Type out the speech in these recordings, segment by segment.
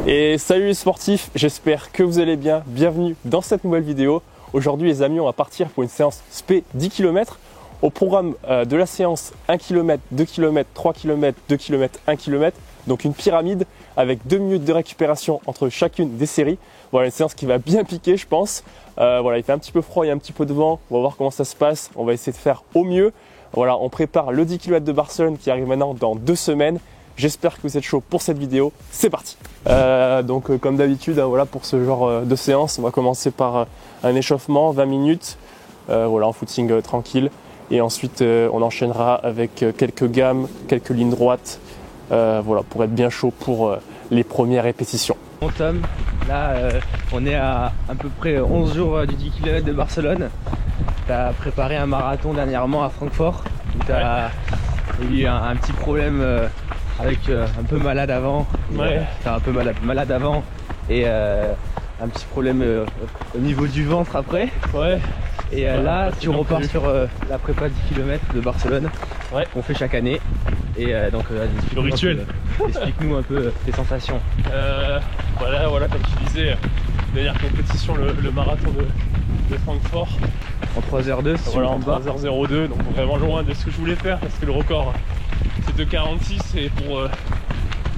Et salut les sportifs, j'espère que vous allez bien, bienvenue dans cette nouvelle vidéo. Aujourd'hui les amis, on va partir pour une séance spé 10 km. Au programme de la séance 1 km, 2 km, 3 km, 2 km, 1 km. Donc une pyramide avec 2 minutes de récupération entre chacune des séries. Voilà, une séance qui va bien piquer je pense. Voilà, il fait un petit peu froid, il y a un petit peu de vent, on va voir comment ça se passe. On va essayer de faire au mieux. Voilà, on prépare le 10 km de Barcelone qui arrive maintenant dans 2 semaines. J'espère que vous êtes chaud pour cette vidéo, c'est parti. Donc comme d'habitude, voilà, pour ce genre de séance, on va commencer par un échauffement, 20 minutes, voilà, en footing tranquille. Et ensuite on enchaînera avec quelques gammes, quelques lignes droites, voilà, pour être bien chaud pour les premières répétitions. Bon Tom, là on est à peu près 11 jours du 10 km de Barcelone. Tu as préparé un marathon dernièrement à Francfort. Tu as eu un petit problème avec un peu malade avant, un peu malade avant et un petit problème au niveau du ventre après. Ouais. Et là tu repars sur la prépa 10 km de Barcelone, qu'on fait chaque année. Et donc le rituel. Explique-nous un peu tes sensations. Voilà, comme tu disais, dernière compétition, le marathon de Francfort. En 3h02, voilà, en 3h02, donc vraiment loin de ce que je voulais faire parce que le record c'est 2,46 et pour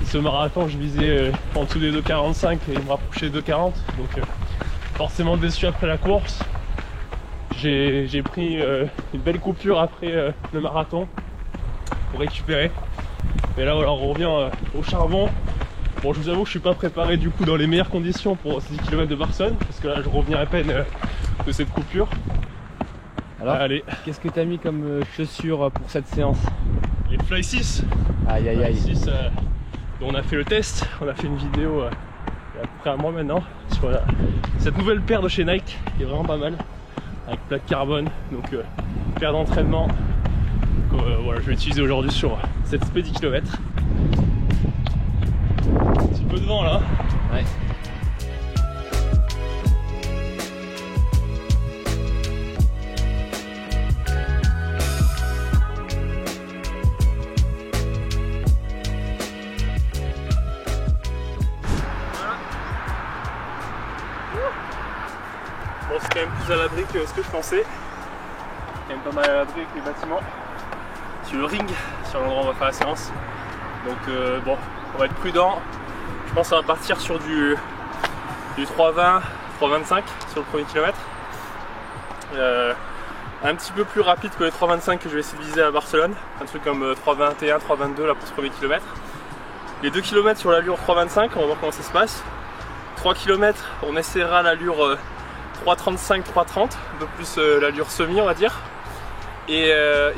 ce marathon je visais en dessous des 2,45 et il me rapprochait de 2,40, donc forcément déçu après la course. J'ai pris une belle coupure après le marathon pour récupérer. Et là voilà, on revient au charbon. Bon, je vous avoue que je suis pas préparé du coup dans les meilleures conditions pour ces 10 km de Barcelone parce que là je reviens à peine de cette coupure. Alors, qu'est-ce que tu as mis comme chaussures pour cette séance? Les Fly 6. Aïe aïe aïe. 6, on a fait le test, on a fait une vidéo il y a à peu près un mois maintenant sur cette nouvelle paire de chez Nike qui est vraiment pas mal avec plaque carbone, donc paire d'entraînement. Voilà, je vais utiliser aujourd'hui sur cette spé 10 km. Un petit peu de vent là. Ouais. Bon, c'est quand même plus à l'abri que ce que je pensais. Quand même pas mal à l'abri avec les bâtiments. Sur le ring, sur l'endroit où on va faire la séance. Donc bon, on va être prudent. Je pense qu'on va partir sur du 3,20, 3,25 sur le premier kilomètre. Un petit peu plus rapide que les 3,25 que je vais essayer de viser à Barcelone. Un truc comme 3,21, 3,22 là pour ce premier kilomètre. Les 2 km sur l'allure 3,25, on va voir comment ça se passe. 3 km, on essaiera l'allure 3,35, 3,30, un peu plus l'allure semi on va dire. Et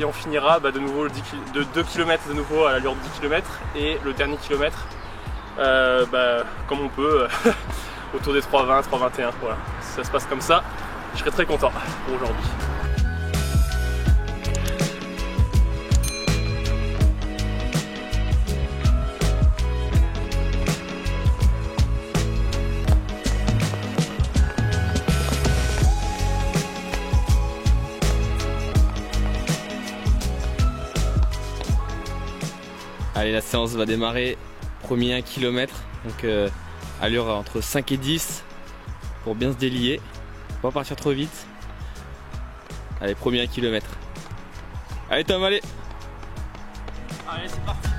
on finira de nouveau de 2 km de nouveau à l'allure de 10 km et le dernier kilomètre comme on peut autour des 3,20, 3,21. Voilà, si ça se passe comme ça, je serai très content pour aujourd'hui. Allez, la séance va démarrer, premier 1 km, donc allure entre 5 et 10 pour bien se délier, faut pas partir trop vite. Allez, premier 1 km. Allez Tom, allez. Allez, c'est parti.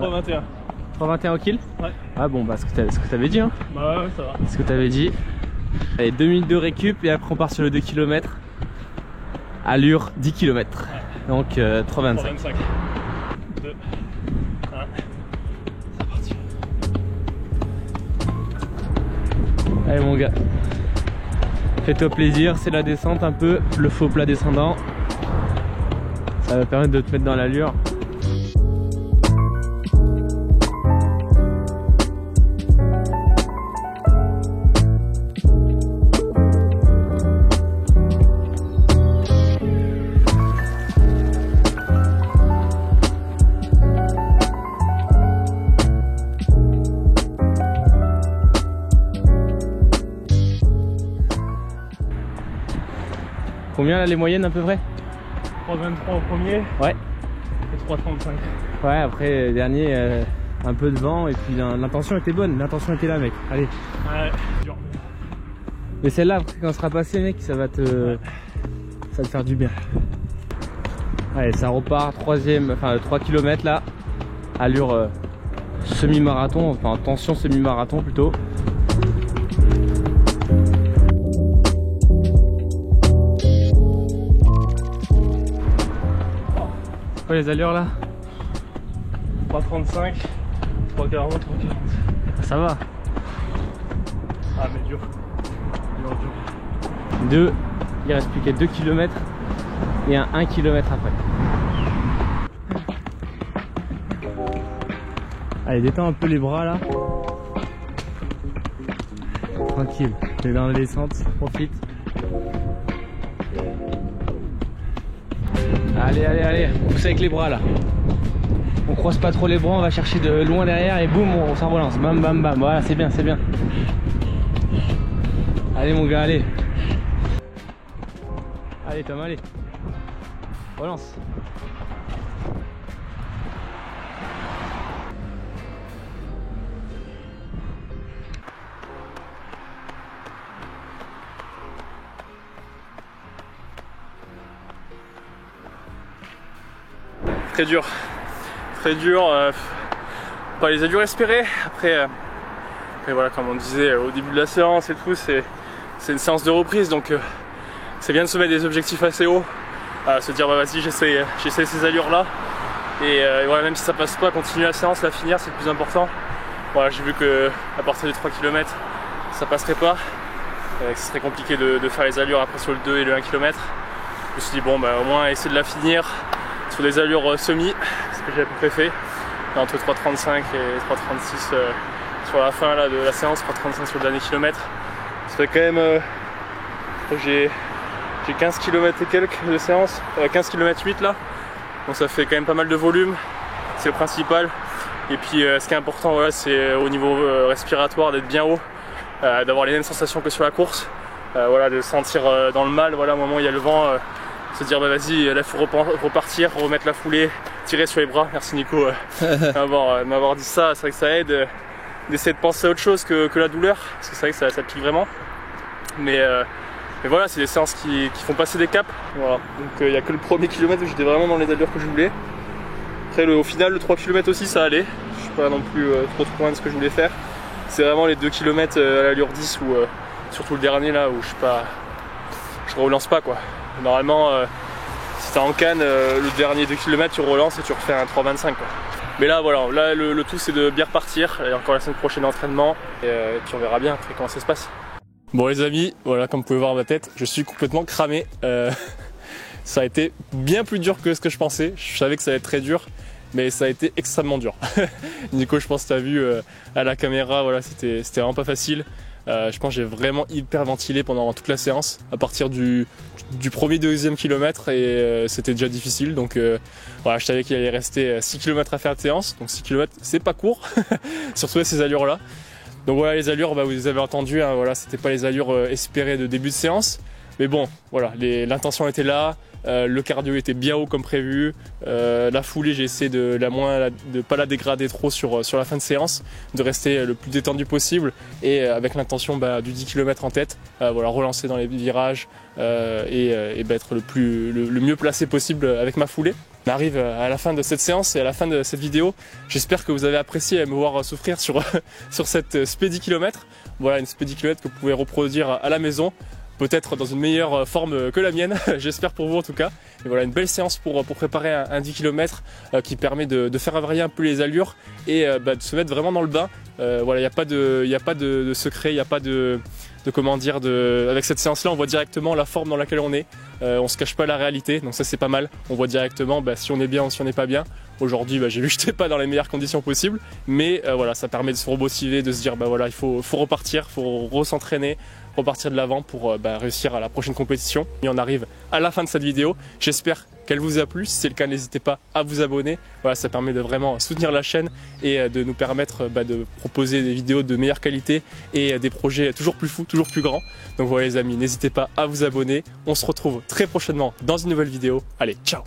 .21. 3,21 au kill. Ouais. Ah bon, bah ce que t'avais dit, hein. Bah ouais, ça va. Ce que t'avais dit. Allez, 2 minutes de récup et après on part sur le 2 km. Allure 10 km. Ouais. Donc 3,25. 3,25. 2, 1. C'est parti. Allez mon gars. Fais-toi plaisir, c'est la descente un peu, le faux plat descendant. Ça va permettre de te mettre dans l'allure. combien là les moyennes à peu près? 3,23 au premier. Ouais. Et 3,35. Ouais, après dernier un peu de vent et puis l'intention était bonne, l'intention était là mec. Allez. Ouais, dur. Mais celle-là après quand on sera passé mec, ça va te faire du bien. Allez, ça repart, troisième, enfin 3 km là, allure semi-marathon, enfin tension semi-marathon plutôt. C'est quoi les allures là? 3,35, 3,40, 3,40. Ça va. Ah mais dur. Il reste plus qu'à 2 km et un 1 km après. Allez, détends un peu les bras là. Tranquille, t'es dans la descente, profite. Allez, allez, allez, on pousse avec les bras là. On croise pas trop les bras, on va chercher de loin derrière et boum, on s'en relance. Bam, bam, bam, voilà, c'est bien, c'est bien. Allez mon gars, allez. Allez Tom, allez. Relance. Très dur. Très dur. Pas les allures espérées. Après voilà, comme on disait au début de la séance et tout, c'est une séance de reprise, donc c'est bien de se mettre des objectifs assez hauts, se dire bah vas-y j'essaie ces allures là et voilà, même si ça passe pas, continuer la séance, la finir, c'est le plus important. Voilà, j'ai vu que à partir des 3 km ça passerait pas, que ce serait compliqué de faire les allures après sur le 2 et le 1 km. Je me suis dit bon bah au moins essayer de la finir sur des allures semi, ce que j'ai à peu près fait, entre 3,35 et 3,36 sur la fin là, de la séance, 3,35 sur le dernier kilomètre. Ça fait quand même j'ai 15 km et quelques de séance, 15 km 8 là, donc ça fait quand même pas mal de volume, c'est le principal. Et puis ce qui est important, voilà, c'est au niveau respiratoire d'être bien haut, d'avoir les mêmes sensations que sur la course, voilà, de sentir dans le mal, voilà, au moment où il y a le vent, se dire bah vas-y, là il faut repartir, remettre la foulée, tirer sur les bras. Merci Nico m'avoir dit ça, c'est vrai que ça aide d'essayer de penser à autre chose que la douleur, parce que c'est vrai que ça pique vraiment. Mais voilà, c'est des séances qui font passer des caps. Voilà. Donc il n'y a que le premier kilomètre où j'étais vraiment dans les allures que je voulais. Après au final le 3 km aussi ça allait. Je suis pas non plus trop loin de ce que je voulais faire. C'est vraiment les 2 km à l'allure 10 ou surtout le dernier là où je relance pas quoi. Normalement si t'es en canne, le dernier 2 km tu relances et tu refais un 3,25 quoi. Mais là voilà, là le tout c'est de bien repartir. Et encore la semaine prochaine entraînement et puis on verra bien après comment ça se passe. Bon les amis, voilà, comme vous pouvez voir ma tête, je suis complètement cramé. Ça a été bien plus dur que ce que je pensais. Je savais que ça allait être très dur, mais ça a été extrêmement dur. Nico, je pense que tu as vu à la caméra, voilà, c'était vraiment pas facile. Je pense que j'ai vraiment hyper ventilé pendant toute la séance, à partir du premier, deuxième kilomètre, et c'était déjà difficile. Donc voilà, je savais qu'il allait rester 6 km à faire de séance, donc 6 km c'est pas court, surtout à ces allures là. Donc voilà, les allures, bah, vous les avez entendues, hein, voilà, c'était pas les allures espérées de début de séance. Mais bon, voilà, l'intention était là, le cardio était bien haut comme prévu, la foulée j'ai essayé de pas la dégrader trop sur la fin de séance, de rester le plus détendu possible et avec l'intention du 10 km en tête, voilà, relancer dans les virages et être le mieux placé possible avec ma foulée. On arrive à la fin de cette séance et à la fin de cette vidéo. J'espère que vous avez apprécié me voir souffrir sur cette spé 10 km. Voilà, une spé 10 km que vous pouvez reproduire à la maison, peut-être dans une meilleure forme que la mienne, j'espère pour vous en tout cas. Et voilà, une belle séance pour préparer un 10 km qui permet de faire varier un peu les allures et de se mettre vraiment dans le bain. Voilà, il n'y a pas de secret, il n'y a pas avec cette séance là on voit directement la forme dans laquelle on est, on se cache pas la réalité, donc ça c'est pas mal, on voit directement si on est bien ou si on n'est pas bien, Aujourd'hui, j'ai vu que j'étais pas dans les meilleures conditions possibles, mais voilà, ça permet de se remotiver, de se dire voilà, il faut repartir, il faut re-s'entraîner, repartir de l'avant pour réussir à la prochaine compétition. Et on arrive à la fin de cette vidéo. J'espère qu'elle vous a plu. Si c'est le cas, n'hésitez pas à vous abonner. Voilà, ça permet de vraiment soutenir la chaîne et de nous permettre de proposer des vidéos de meilleure qualité et des projets toujours plus fous, toujours plus grands. Donc voilà les amis, n'hésitez pas à vous abonner. On se retrouve très prochainement dans une nouvelle vidéo. Allez, ciao!